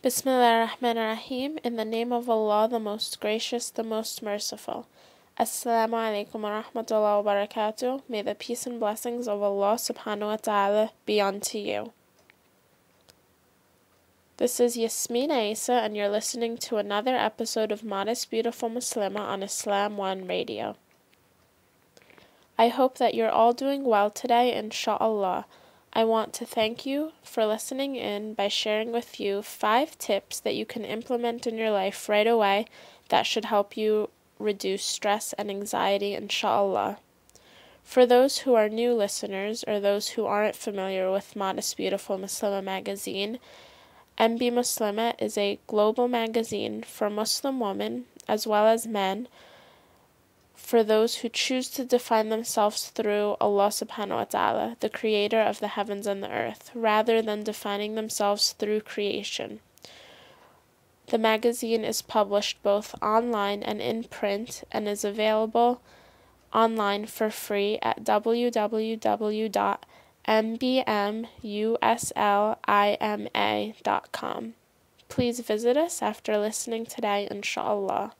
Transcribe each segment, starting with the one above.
Bismillahirrahmanirrahim. In the name of Allah, the most gracious, the most merciful. Assalamu alaikum wa rahmatullahi wa barakatuh. May the peace and blessings of Allah subhanahu wa ta'ala be unto you. This is Yasmina Isa, and you're listening to another episode of Modest Beautiful Muslima on Islam One Radio. I hope that you're all doing well today, inshallah. I want to thank you for listening in by sharing with you 5 tips that you can implement in your life right away that should help you reduce stress and anxiety, inshallah. For those who are new listeners or those who aren't familiar with Modest Beautiful Muslima magazine, MB Muslima is a global magazine for Muslim women as well as men, for those who choose to define themselves through Allah subhanahu wa ta'ala, the creator of the heavens and the earth, rather than defining themselves through creation. The magazine is published both online and in print and is available online for free at www.mbmuslima.com. Please visit us after listening today, inshallah.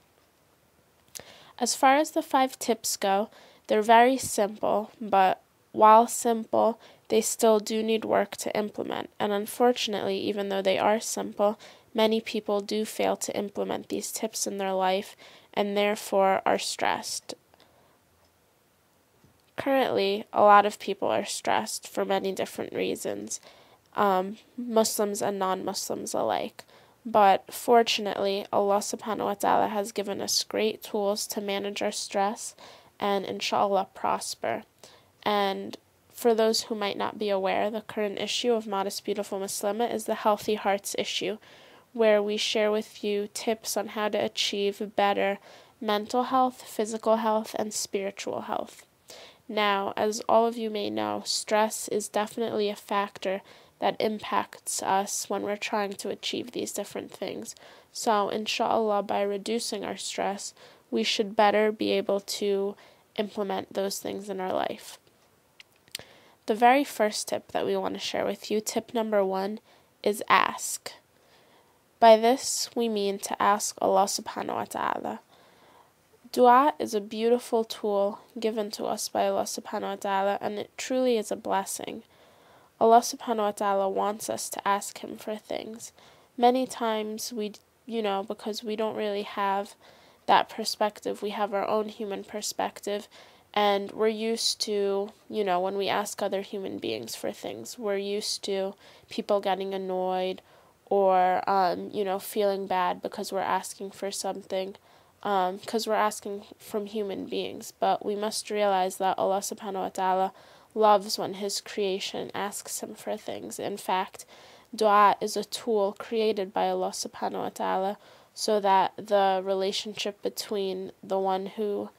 As far as the 5 tips go, they're very simple, but while simple, they still do need work to implement. And unfortunately, even though they are simple, many people do fail to implement these tips in their life and therefore are stressed. Currently, a lot of people are stressed for many different reasons, Muslims and non-Muslims alike. But fortunately, Allah subhanahu wa ta'ala has given us great tools to manage our stress and inshallah prosper. And for those who might not be aware, the current issue of Modest Beautiful Muslima is the Healthy Hearts issue, where we share with you tips on how to achieve better mental health, physical health, and spiritual health. Now, as all of you may know, stress is definitely a factor that impacts us when we're trying to achieve these different things. So, inshallah, by reducing our stress, we should better be able to implement those things in our life. The very first tip that we want to share with you, tip number 1, is ask. By this, we mean to ask Allah subhanahu wa ta'ala. Dua is a beautiful tool given to us by Allah subhanahu wa ta'ala, and it truly is a blessing. Allah subhanahu wa ta'ala wants us to ask Him for things. Many times because we don't really have that perspective, we have our own human perspective, and we're used to, when we ask other human beings for things, we're used to people getting annoyed or, feeling bad because we're asking for something, because we're asking from human beings. But we must realize that Allah subhanahu wa ta'ala loves when His creation asks Him for things. In fact, dua is a tool created by Allah subhanahu wa ta'ala so that the relationship between the one who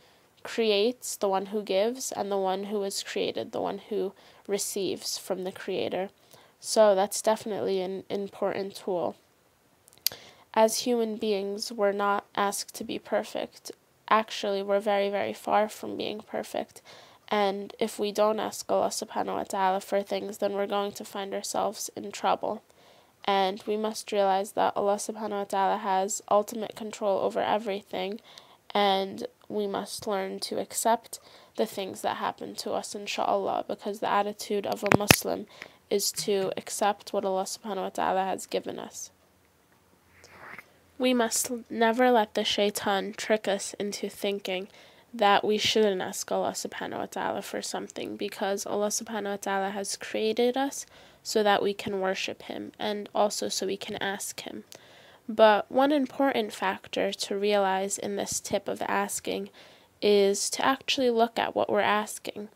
creates, the one who gives, and the one who is created, the one who receives from the Creator. So that's definitely an important tool. As human beings, we're not asked to be perfect. Actually, we're very, very far from being perfect. And if we don't ask Allah subhanahu wa ta'ala for things, then we're going to find ourselves in trouble. And we must realize that Allah subhanahu wa ta'ala has ultimate control over everything, and we must learn to accept the things that happen to us, inshallah, because the attitude of a Muslim is to accept what Allah subhanahu wa ta'ala has given us. We must never let the shaitan trick us into thinking that we shouldn't ask Allah subhanahu wa ta'ala for something, because Allah subhanahu wa ta'ala has created us so that we can worship Him and also so we can ask Him. But one important factor to realize in this tip of asking is to actually look at what we're asking.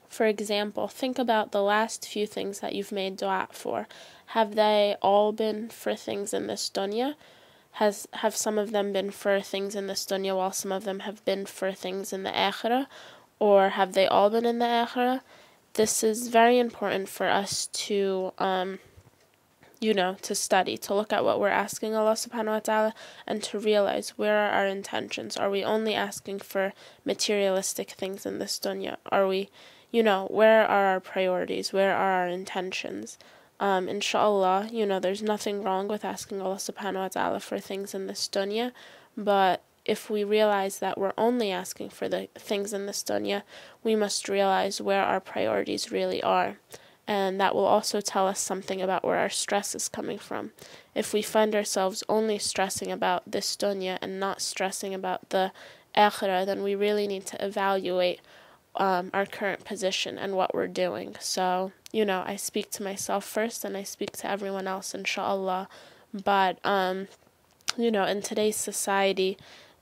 For example, think about the last few things that you've made dua for. Have they all been for things in this dunya? Have some of them been for things in this dunya while some of them have been for things in the akhirah? Or have they all been in the akhirah? This is very important for us to, to study, to look at what we're asking Allah subhanahu wa ta'ala and to realize where are our intentions. Are we only asking for materialistic things in this dunya? Are we, where are our priorities? Where are our intentions? Inshallah, there's nothing wrong with asking Allah subhanahu wa ta'ala for things in this dunya, but if we realize that we're only asking for the things in this dunya, we must realize where our priorities really are. And that will also tell us something about where our stress is coming from. If we find ourselves only stressing about this dunya and not stressing about the akhirah, then we really need to evaluate our current position and what we're doing. So, I speak to myself first and I speak to everyone else, inshallah. But, in today's society,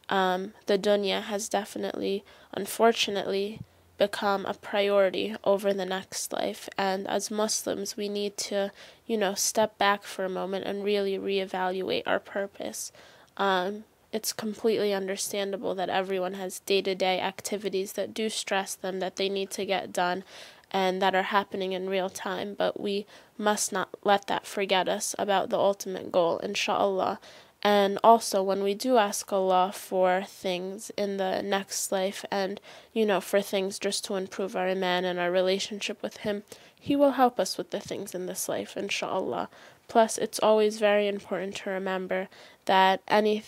the dunya has definitely, unfortunately, become a priority over the next life. And as Muslims, we need to, step back for a moment and really reevaluate our purpose. It's completely understandable that everyone has day-to-day activities that do stress them, that they need to get done, and that are happening in real time, but we must not let that forget us about the ultimate goal, inshallah. And also, when we do ask Allah for things in the next life and, for things just to improve our iman and our relationship with Him, He will help us with the things in this life, inshallah. Plus, it's always very important to remember that any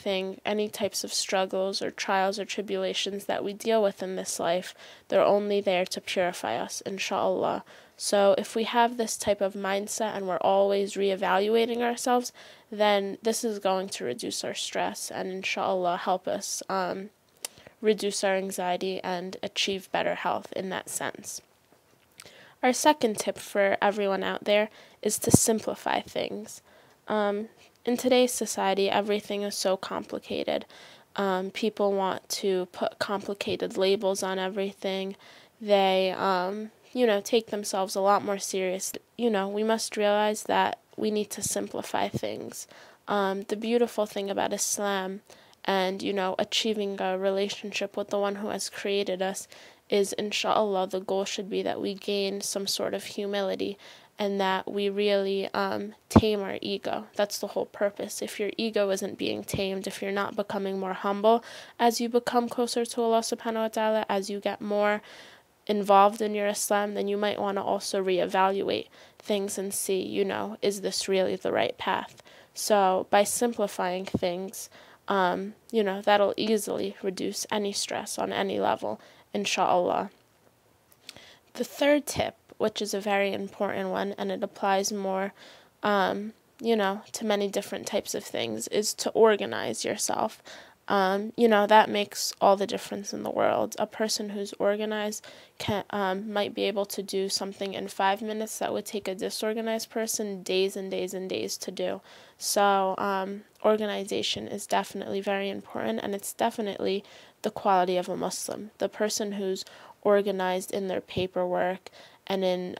types of struggles or trials or tribulations that we deal with in this life, they're only there to purify us, inshallah. So if we have this type of mindset and we're always reevaluating ourselves, then this is going to reduce our stress and inshallah help us reduce our anxiety and achieve better health in that sense. Our second tip for everyone out there is to simplify things. In today's society, everything is so complicated. People want to put complicated labels on everything. They, take themselves a lot more seriously. We must realize that we need to simplify things. The beautiful thing about Islam and, achieving a relationship with the one who has created us is, inshallah, the goal should be that we gain some sort of humility and that we really tame our ego. That's the whole purpose. If your ego isn't being tamed, if you're not becoming more humble, as you become closer to Allah subhanahu wa ta'ala, as you get more involved in your Islam, then you might want to also reevaluate things and see, is this really the right path? So by simplifying things, that'll easily reduce any stress on any level, inshallah. The third tip, which is a very important one, and it applies more, to many different types of things, is to organize yourself. That makes all the difference in the world. A person who's organized might be able to do something in 5 minutes that would take a disorganized person days and days and days to do. So, organization is definitely very important, and it's definitely the quality of a Muslim. The person who's organized in their paperwork and in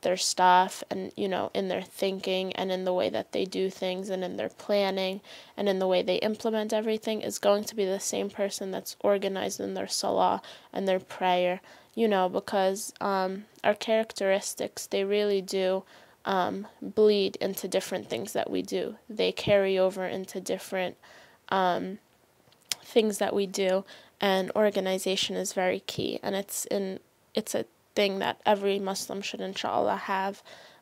their stuff and, in their thinking and in the way that they do things and in their planning and in the way they implement everything is going to be the same person that's organized in their salah and their prayer, because our characteristics, they really do bleed into different things that we do. They carry over into different things that we do, and organization is very key, and it's a thing that every Muslim should inshallah have,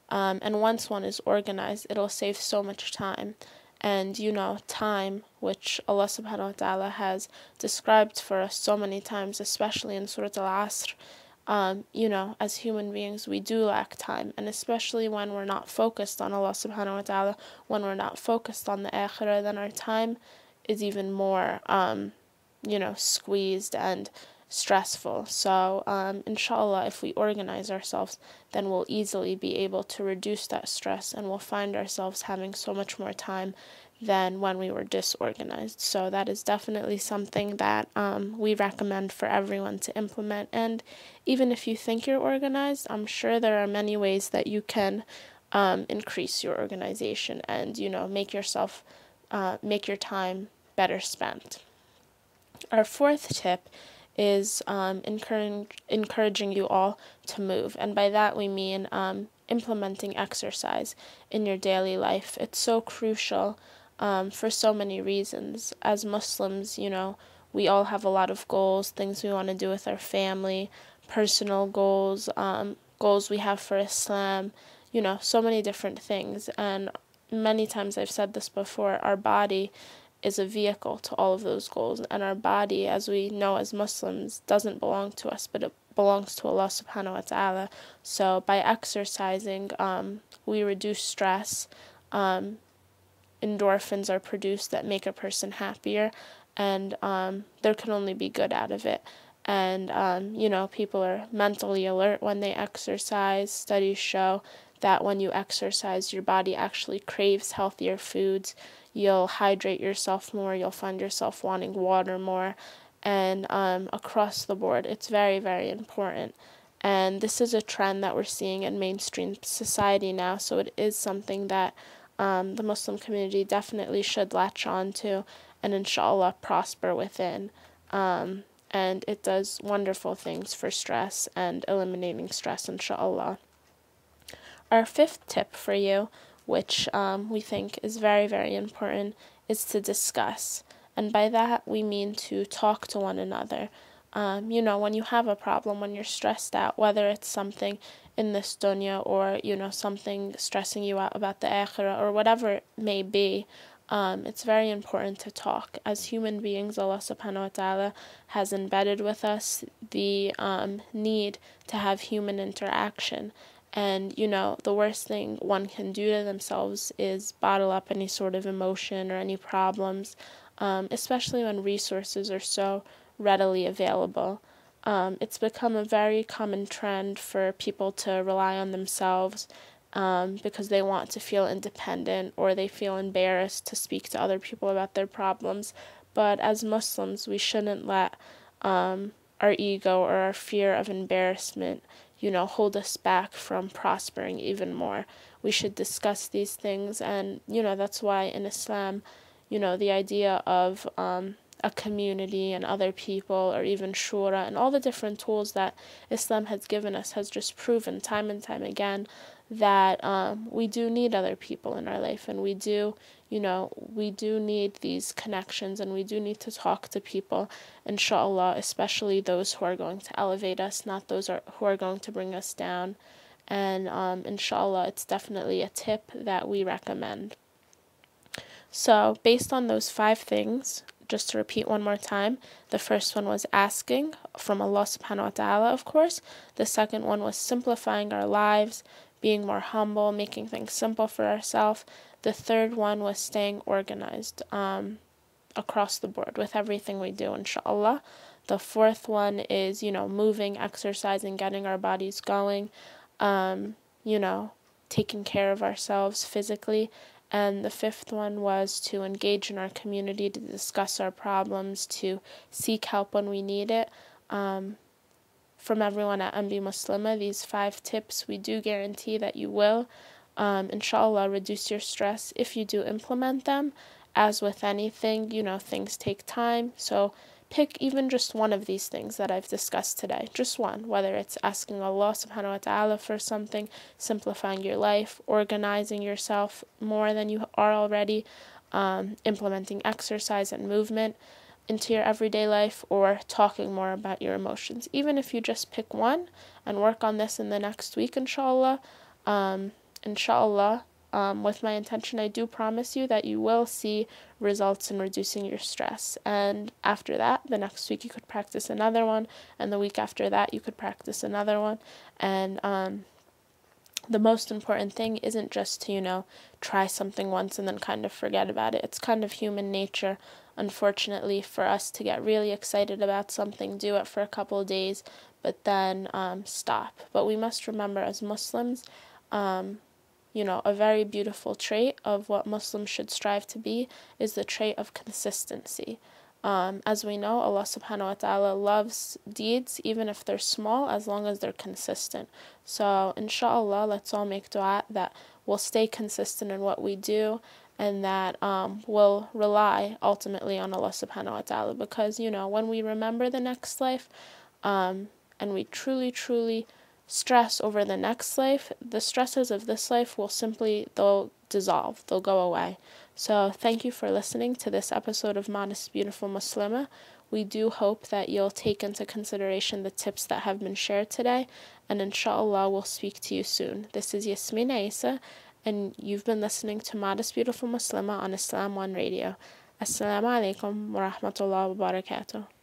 and once one is organized, it'll save so much time. And time, which Allah subhanahu wa ta'ala has described for us so many times, especially in Surah Al-Asr, as human beings, we do lack time, and especially when we're not focused on Allah subhanahu wa ta'ala, when we're not focused on the akhirah, then our time is even more, squeezed and stressful. So, inshallah, if we organize ourselves, then we'll easily be able to reduce that stress, and we'll find ourselves having so much more time than when we were disorganized. So that is definitely something that we recommend for everyone to implement. And even if you think you're organized, I'm sure there are many ways that you can increase your organization and, make your time better spent. Our fourth tip is encouraging you all to move. And by that we mean implementing exercise in your daily life. It's so crucial for so many reasons. As Muslims, we all have a lot of goals, things we want to do with our family, personal goals, goals we have for Islam, so many different things. And many times I've said this before, our body is a vehicle to all of those goals. And our body, as we know as Muslims, doesn't belong to us, but it belongs to Allah subhanahu wa ta'ala. So by exercising, we reduce stress. Endorphins are produced that make a person happier, and there can only be good out of it. And, people are mentally alert when they exercise. Studies show that when you exercise, your body actually craves healthier foods. You'll hydrate yourself more. You'll find yourself wanting water more. And across the board, it's very, very important. And this is a trend that we're seeing in mainstream society now, so it is something that the Muslim community definitely should latch on to and inshallah prosper within. And it does wonderful things for stress and eliminating stress, inshallah. Our fifth tip for you, which we think is very, very important, is to discuss. And by that, we mean to talk to one another. When you have a problem, when you're stressed out, whether it's something in this dunya or, something stressing you out about the akhirah or whatever it may be, it's very important to talk. As human beings, Allah subhanahu wa ta'ala has embedded with us the need to have human interaction. And, the worst thing one can do to themselves is bottle up any sort of emotion or any problems, especially when resources are so readily available. It's become a very common trend for people to rely on themselves because they want to feel independent or they feel embarrassed to speak to other people about their problems. But as Muslims, we shouldn't let our ego or our fear of embarrassment, hold us back from prospering even more. We should discuss these things, and, that's why in Islam, the idea of a community and other people, or even shura, and all the different tools that Islam has given us has just proven time and time again that we do need other people in our life, and we do need these connections, and we do need to talk to people, inshallah, especially those who are going to elevate us, not those who are going to bring us down. And inshallah, it's definitely a tip that we recommend. So based on those 5 things, just to repeat one more time, the first one was asking from Allah subhanahu wa ta'ala, of course. The second one was simplifying our lives, being more humble, making things simple for ourselves. The third one was staying organized across the board with everything we do, inshallah. The fourth one is, moving, exercising, getting our bodies going, taking care of ourselves physically. And the fifth one was to engage in our community, to discuss our problems, to seek help when we need it. From everyone at Muslima, these 5 tips, we do guarantee that you will, inshallah, reduce your stress if you do implement them. As with anything, things take time. So pick even just one of these things that I've discussed today, just one, whether it's asking Allah subhanahu wa ta'ala for something, simplifying your life, organizing yourself more than you are already, implementing exercise and movement into your everyday life, or talking more about your emotions. Even if you just pick one and work on this in the next week, inshallah, with my intention, I do promise you that you will see results in reducing your stress. And after that, the next week you could practice another one, and the week after that you could practice another one. And the most important thing isn't just to, try something once and then kind of forget about it. It's kind of human nature, unfortunately, for us to get really excited about something, do it for a couple of days, but then stop. But we must remember, as Muslims, a very beautiful trait of what Muslims should strive to be is the trait of consistency. As we know, Allah subhanahu wa ta'ala loves deeds, even if they're small, as long as they're consistent. So, inshallah, let's all make dua that we'll stay consistent in what we do, and that we'll rely ultimately on Allah subhanahu wa ta'ala, because, when we remember the next life, and we truly, truly stress over the next life, the stresses of this life they'll dissolve, they'll go away. So thank you for listening to this episode of Modest Beautiful Muslima. We do hope that you'll take into consideration the tips that have been shared today, and inshallah we'll speak to you soon. This is Yasmina Isa, and you've been listening to Modest Beautiful Muslima on Islam One Radio. Assalamu alaikum wa rahmatullahi wa barakatuh.